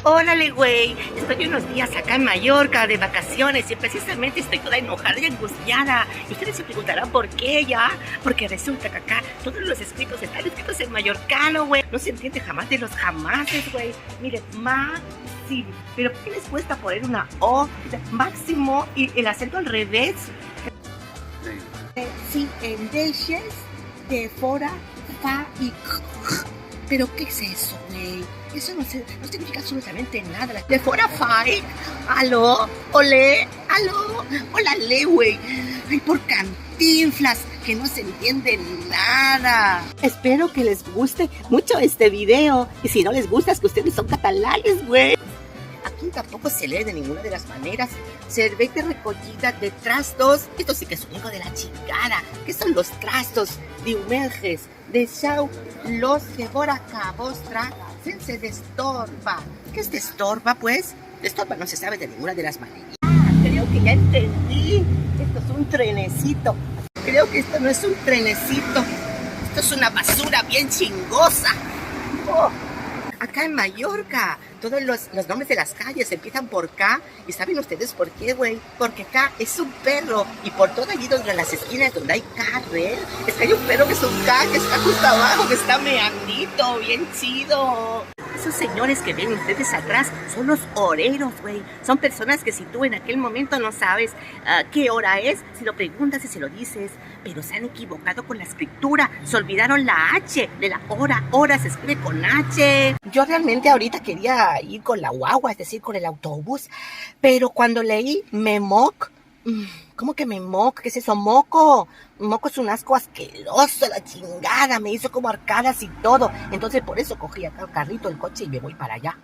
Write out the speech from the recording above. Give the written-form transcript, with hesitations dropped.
Órale, güey, estoy unos días acá en Mallorca de vacaciones y precisamente estoy toda enojada y angustiada. Y ustedes se preguntarán por qué ya, porque resulta que acá todos los escritos están escritos en mallorcano, güey. No se entiende jamás de los jamases, güey. Miren, máximo. Pero ¿por qué les cuesta poner una O? Máximo y el acento al revés. Sí, en dejes, de fora, fa y... ¿Pero qué es eso, güey? Eso no significa absolutamente nada. De fuera, fight. Aló, olé, aló, ólale, güey. Ay, por Cantinflas, que no se entiende nada. Espero que les guste mucho este video. Y si no les gusta, es que ustedes son catalanes, güey. Aquí tampoco se lee de ninguna de las maneras. Servete recollida de trastos. Esto sí que es un hijo de la chingada. ¿Qué son los trastos? Diumerges, de Sau, los que por acá vostra, se destorba. ¿Qué es destorba, pues? Destorba no se sabe de ninguna de las maneras. Creo que ya entendí. Esto es un trenecito. Creo que esto no es un trenecito. Esto es una basura bien chingosa. Oh. Acá en Mallorca, todos los nombres de las calles empiezan por K. ¿Y saben ustedes por qué, güey? Porque K es un perro. Y por todo allí donde las esquinas donde hay carrer, es que hay un perro que es un K, que está justo abajo, que está meandito, bien chido. Esos señores que ven ustedes atrás son los oreros, güey. Son personas que si tú en aquel momento no sabes qué hora es, si lo preguntas y se lo dices, pero se han equivocado con la escritura. Se olvidaron la H de la hora. Hora se escribe con H. Yo realmente ahorita quería ir con la guagua, es decir, con el autobús, pero cuando leí Memoc, ¿cómo que Memoc? ¿Qué es eso? Moco. Moco es un asco asqueroso, la chingada, me hizo como arcadas y todo. Entonces por eso cogí acá el carrito, el coche y me voy para allá.